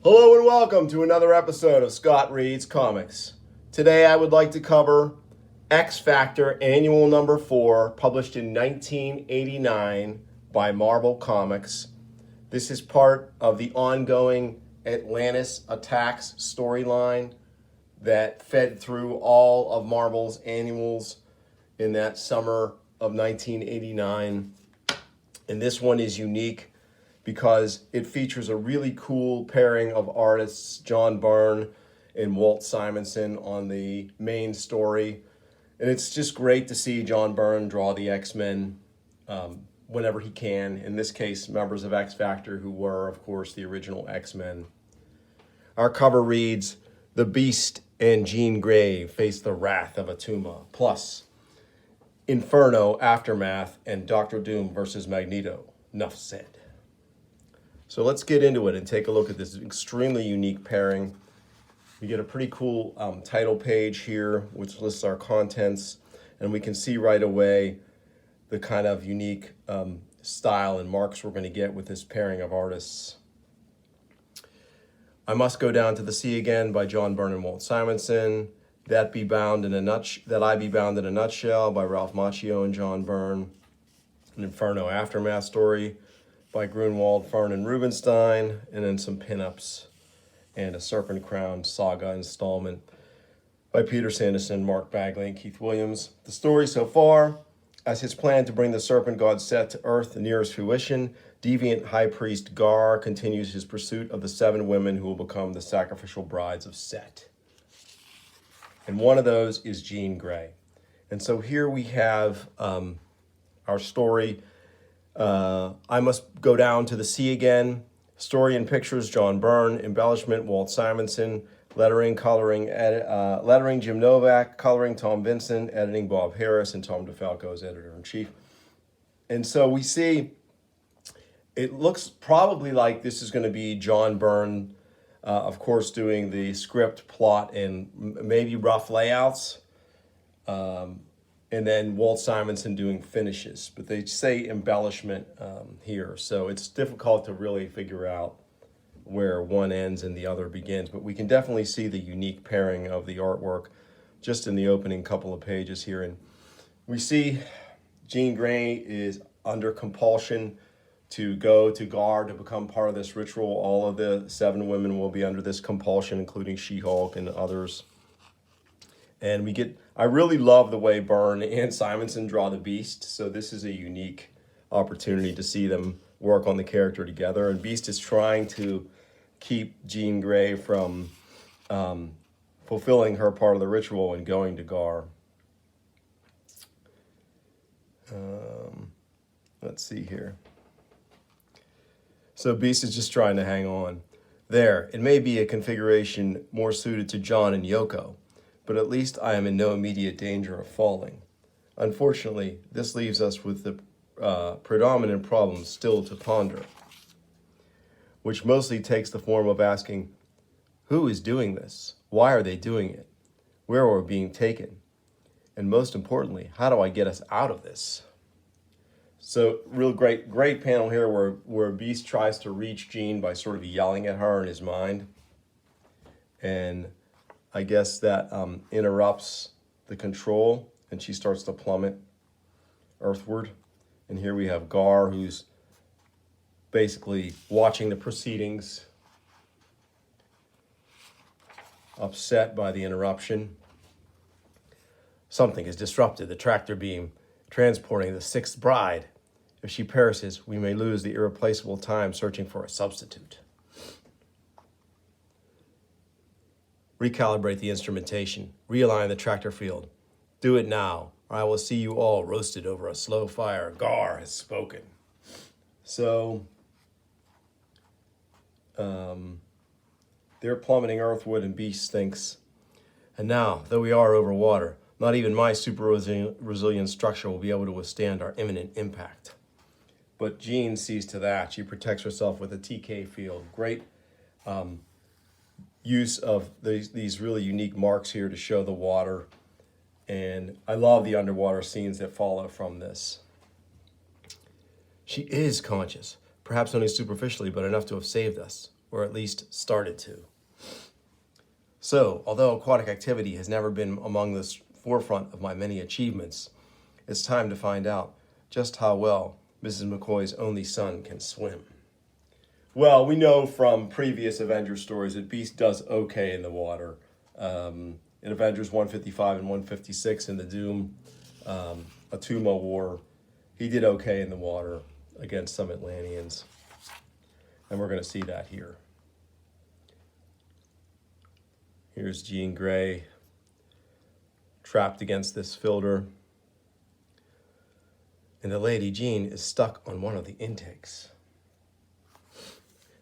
Hello and welcome to another episode of Scott Reads Comics. Today I would like to cover X Factor Annual Number 4, published in 1989 by Marvel Comics. This is part of the ongoing Atlantis Attacks storyline that fed through all of Marvel's annuals in that summer of 1989. And this one is unique because it features a really cool pairing of artists, John Byrne and Walt Simonson, on the main story. And it's just great to see John Byrne draw the X-Men whenever he can. In this case, members of X Factor, who were, of course, the original X-Men. Our cover reads, "The Beast and Jean Grey face the wrath of Attuma," plus Inferno, Aftermath, and Doctor Doom versus Magneto. Nuff said. So let's get into it and take a look at this extremely unique pairing. We get a pretty cool title page here, which lists our contents, and we can see right away the kind of unique style and marks we're going to get with this pairing of artists. I Must Go Down to the Sea Again by John Byrne and Walt Simonson. That I Be Bound in a Nutshell by Ralph Macchio and John Byrne. An Inferno Aftermath story by Grunwald, Fern, and Rubenstein, and then some pinups and a Serpent Crown saga installment by Peter Sanderson, Mark Bagley, and Keith Williams. The story so far: as his plan to bring the Serpent God Set to Earth nears fruition, deviant High Priest Gar continues his pursuit of the 7 women who will become the sacrificial brides of Set. And one of those is Jean Grey. And so here we have our story. I Must Go Down to the Sea Again. Story and pictures, John Byrne. Embellishment, Walt Simonson. Lettering, lettering, Jim Novak. Coloring, Tom Vincent. Editing, Bob Harris. And Tom DeFalco as editor-in-chief. And so we see, it looks probably like this is going to be John Byrne, of course, doing the script, plot, and maybe rough layouts. And then Walt Simonson doing finishes, but they say embellishment here. So it's difficult to really figure out where one ends and the other begins, but we can definitely see the unique pairing of the artwork just in the opening couple of pages here. And we see Jean Grey is under compulsion to go to Gar to become part of this ritual. All of the 7 women will be under this compulsion, including She-Hulk and others. And I really love the way Byrne and Simonson draw the Beast. So this is a unique opportunity to see them work on the character together. And Beast is trying to keep Jean Grey from fulfilling her part of the ritual and going to Gar. Let's see here. So Beast is just trying to hang on. There, it may be a configuration more suited to John and Yoko, but at least I am in no immediate danger of falling. Unfortunately, this leaves us with the predominant problem still to ponder, which mostly takes the form of asking, who is doing this? Why are they doing it? Where are we being taken? And most importantly, how do I get us out of this? So real great panel here where Beast tries to reach Jean by sort of yelling at her in his mind. And I guess that interrupts the control, and she starts to plummet earthward. And here we have Gar, who's basically watching the proceedings, upset by the interruption. Something is disrupted, the tractor beam transporting the 6th bride. If she perishes, we may lose the irreplaceable time searching for a substitute. Recalibrate the instrumentation. Realign the tractor field. Do it now, or I will see you all roasted over a slow fire. Gar has spoken. So, they're plummeting earthward, and Beast thinks, and now, though we are over water, not even my super resilient structure will be able to withstand our imminent impact. But Jean sees to that. She protects herself with a TK field. Great use of these really unique marks here to show the water. And I love the underwater scenes that follow from this. She is conscious, perhaps only superficially, but enough to have saved us. or at least started to. So, although aquatic activity has never been among the forefront of my many achievements, it's time to find out just how well Mrs. McCoy's only son can swim. Well, we know from previous Avengers stories that Beast does okay in the water. In Avengers 155 and 156 in the Doom Atuma War, he did okay in the water against some Atlanteans. And we're going to see that here. Here's Jean Grey trapped against this filter. And the lady, Jean, is stuck on one of the intakes.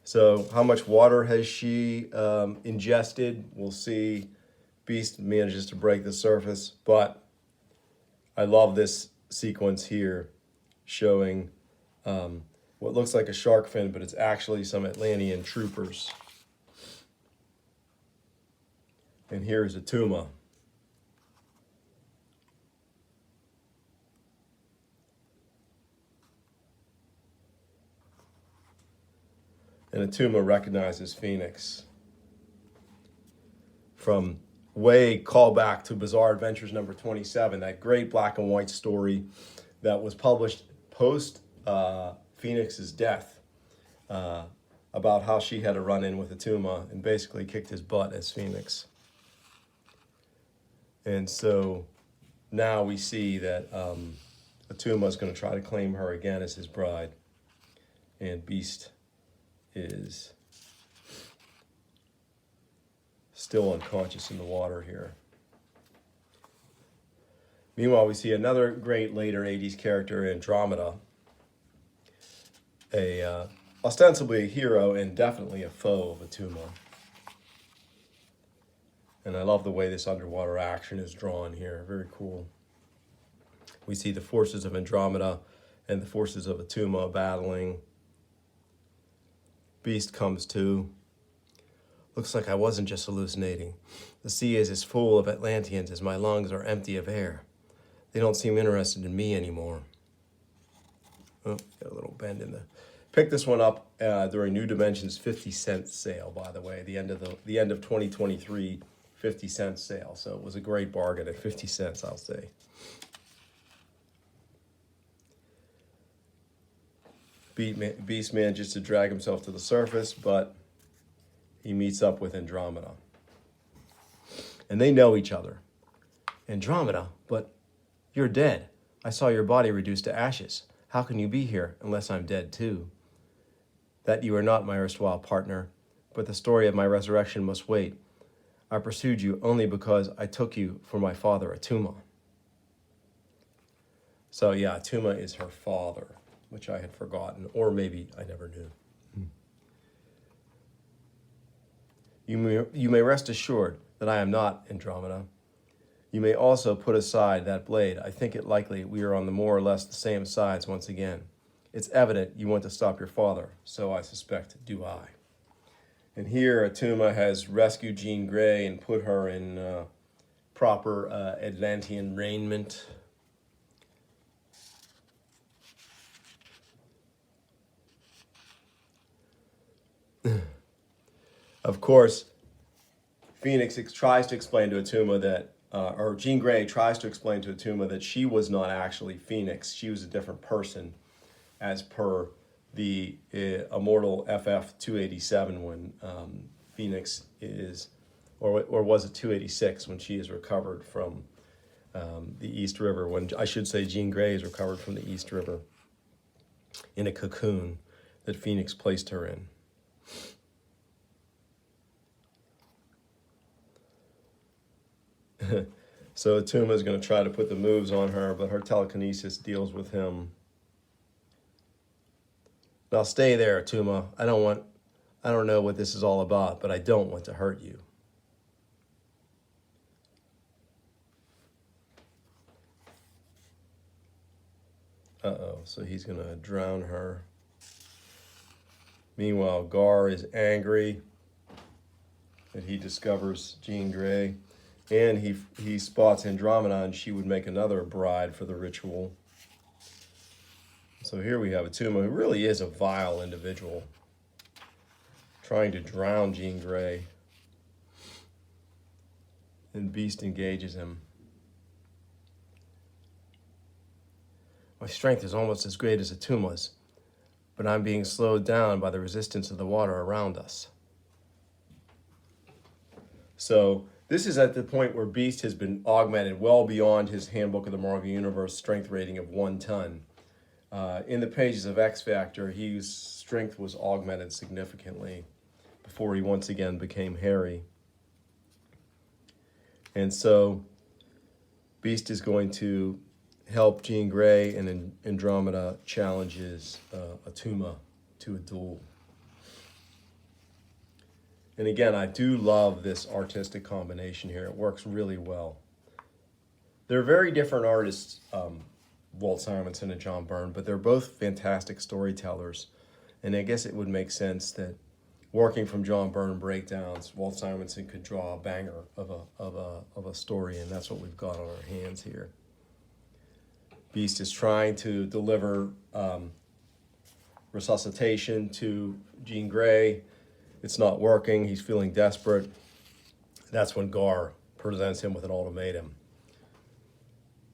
So how much water has she ingested? We'll see. Beast manages to break the surface, but I love this sequence here showing what looks like a shark fin, but it's actually some Atlantean troopers. And here's Atuma. And Atuma recognizes Phoenix from way callback to Bizarre Adventures number 27, that great black and white story that was published post Phoenix's death, about how she had a run-in with Atuma and basically kicked his butt as Phoenix. And so now we see that Atuma is going to try to claim her again as his bride, and Beast is still unconscious in the water here. Meanwhile, we see another great later 80s character, Andromeda, ostensibly a hero and definitely a foe of Atuma. And I love the way this underwater action is drawn here. Very cool. We see the forces of Andromeda and the forces of Atuma battling. Beast comes to. Looks like I wasn't just hallucinating. The sea is as full of Atlanteans as my lungs are empty of air. They don't seem interested in me anymore. Oh, got a little bend in the... Picked this one up during New Dimensions 50-cent sale, by the way. The end of 2023 50-cent sale. So it was a great bargain at 50 cents, I'll say. Beast manages to drag himself to the surface, but he meets up with Andromeda. And they know each other. Andromeda, but you're dead. I saw your body reduced to ashes. How can you be here unless I'm dead too? That you are not my erstwhile partner, but the story of my resurrection must wait. I pursued you only because I took you for my father, Atuma. So yeah, Atuma is her father, which I had forgotten, or maybe I never knew. You may rest assured that I am not Andromeda. You may also put aside that blade. I think it likely we are on the more or less the same sides once again. It's evident you want to stop your father, so I suspect do I. And here Atuma has rescued Jean Grey and put her in proper Atlantean raiment. Of course, Phoenix tries to explain to Atuma that, or Jean Grey tries to explain to Atuma that she was not actually Phoenix. She was a different person, as per the immortal FF287 when Phoenix is, or was it 286 when she is recovered from the East River, when I should say Jean Grey is recovered from the East River in a cocoon that Phoenix placed her in. So Atuma is going to try to put the moves on her, but her telekinesis deals with him. Now stay there, Atuma. I don't know what this is all about, but I don't want to hurt you. Uh-oh, so he's going to drown her. Meanwhile, Gar is angry that he discovers Jean Grey. And he spots Andromeda, and she would make another bride for the ritual. So here we have Atuma, who really is a vile individual, trying to drown Jean Grey. And Beast engages him. My strength is almost as great as Atuma's, but I'm being slowed down by the resistance of the water around us. So this is at the point where Beast has been augmented well beyond his Handbook of the Marvel Universe strength rating of 1 ton. In the pages of X Factor, his strength was augmented significantly before he once again became Harry. And so Beast is going to help Jean Grey, and Andromeda challenges Attuma to a duel. And again, I do love this artistic combination here. It works really well. They're very different artists, Walt Simonson and John Byrne, but they're both fantastic storytellers. And I guess it would make sense that working from John Byrne breakdowns, Walt Simonson could draw a banger of a story, and that's what we've got on our hands here. Beast is trying to deliver resuscitation to Jean Grey. It's not working. He's feeling desperate. That's when Gar presents him with an ultimatum.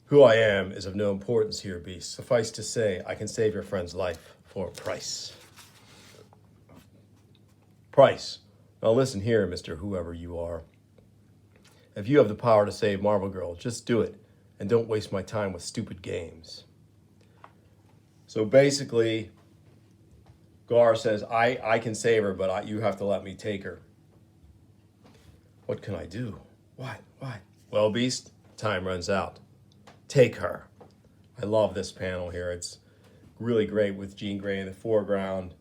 Who I am is of no importance here, Beast. Suffice to say, I can save your friend's life for a price. Price. Now listen here, Mr. Whoever you are. If you have the power to save Marvel Girl, just do it. And don't waste my time with stupid games. So basically, Gar says, I can save her, but you have to let me take her. What can I do? What? Well, Beast, time runs out. Take her. I love this panel here. It's really great with Jean Grey in the foreground,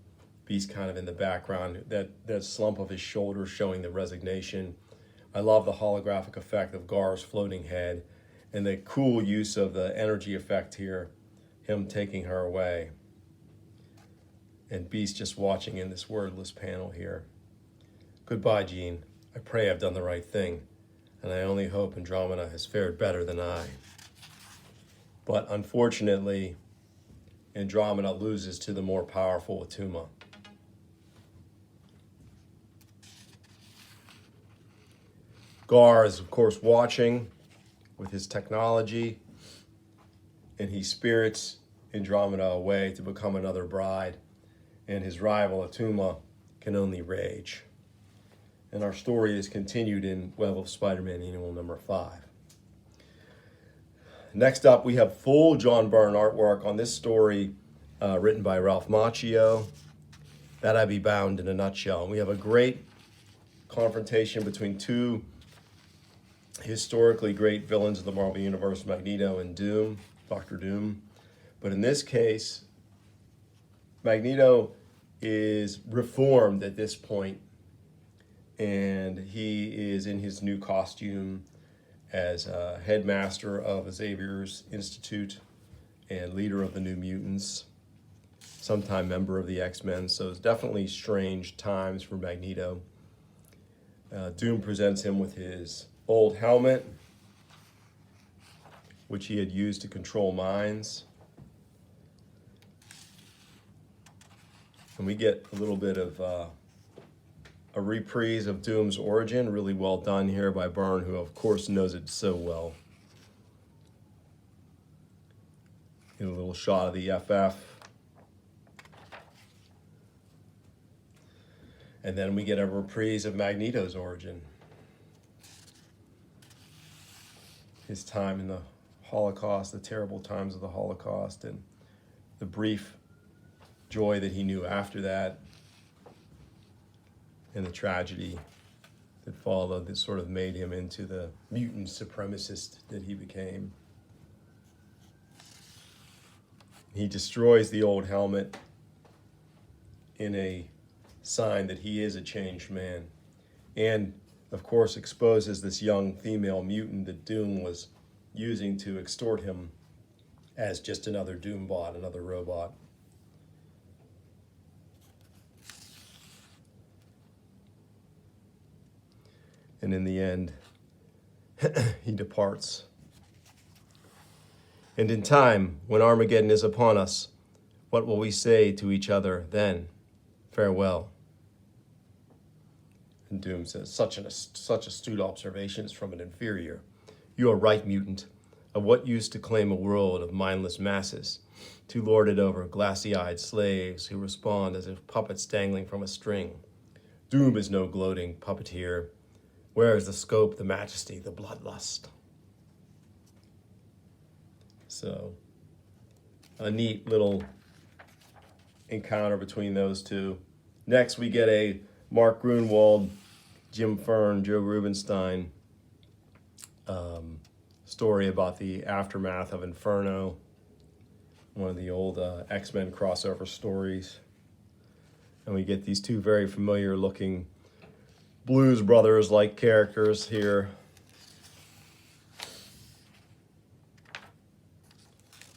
Beast kind of in the background, that slump of his shoulders showing the resignation. I love the holographic effect of Gar's floating head and the cool use of the energy effect here, him taking her away. And Beast just watching in this wordless panel here. Goodbye, Jean. I pray I've done the right thing, and I only hope Andromeda has fared better than I. But unfortunately, Andromeda loses to the more powerful Attuma. Gar is, of course, watching with his technology, and he spirits Andromeda away to become another bride, and his rival Attuma can only rage. And our story is continued in Web of Spider-Man Annual number 5. Next up, we have full John Byrne artwork on this story written by Ralph Macchio. That I Be Bound in a nutshell. And we have a great confrontation between two historically great villains of the Marvel Universe, Magneto and Doom, Dr. Doom. But in this case, Magneto is reformed at this point, and he is in his new costume as headmaster of Xavier's Institute and leader of the New Mutants, sometime member of the X-Men. So it's definitely strange times for Magneto. Doom presents him with his old helmet, which he had used to control minds. And we get a little bit of a reprise of Doom's origin, really well done here by Byrne, who of course knows it so well. A little shot of the FF. And then we get a reprise of Magneto's origin. His time in the Holocaust, the terrible times of the Holocaust, and the brief joy that he knew after that, and the tragedy that followed that sort of made him into the mutant supremacist that he became. He destroys the old helmet in a sign that he is a changed man, and of course exposes this young female mutant that Doom was using to extort him as just another Doombot, another robot. And in the end, he departs. And in time, when Armageddon is upon us, what will we say to each other then? Farewell. And Doom says, such astute observations from an inferior. You are right, mutant. Of what use to claim a world of mindless masses, to lord it over glassy-eyed slaves who respond as if puppets dangling from a string? Doom is no gloating puppeteer. Where is the scope, the majesty, the bloodlust? So, a neat little encounter between those two. Next, we get a Mark Grunwald, Jim Fern, Joe Rubinstein story about the aftermath of Inferno, one of the old X-Men crossover stories. And we get these two very familiar looking Blues Brothers-like characters here.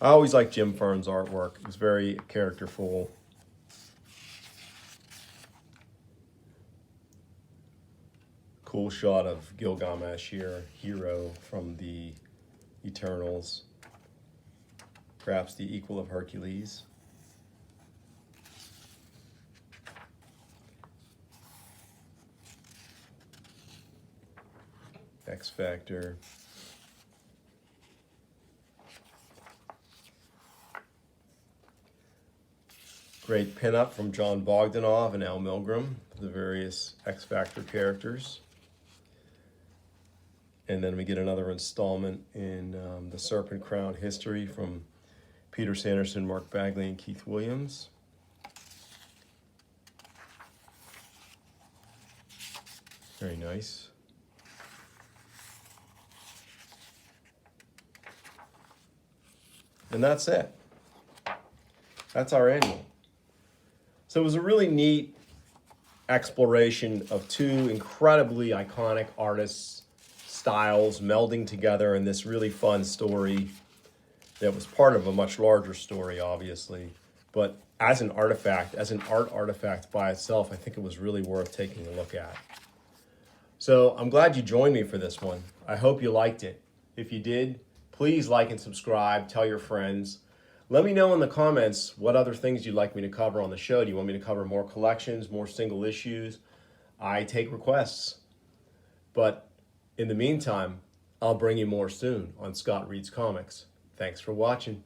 I always like Jim Fern's artwork. It's very characterful. Cool shot of Gilgamesh here, hero from the Eternals. Perhaps the equal of Hercules. X Factor. Great pinup from John Bogdanov and Al Milgrom, the various X Factor characters. And then we get another installment in the Serpent Crown history from Peter Sanderson, Mark Bagley, and Keith Williams. Very nice. And that's it. That's our annual. So it was a really neat exploration of two incredibly iconic artists' styles melding together in this really fun story that was part of a much larger story, obviously. But as an artifact, as an art artifact by itself, I think it was really worth taking a look at. So I'm glad you joined me for this one. I hope you liked it. If you did, please like and subscribe, tell your friends. Let me know in the comments what other things you'd like me to cover on the show. Do you want me to cover more collections, more single issues? I take requests. But in the meantime, I'll bring you more soon on Scott Reads Comics. Thanks for watching.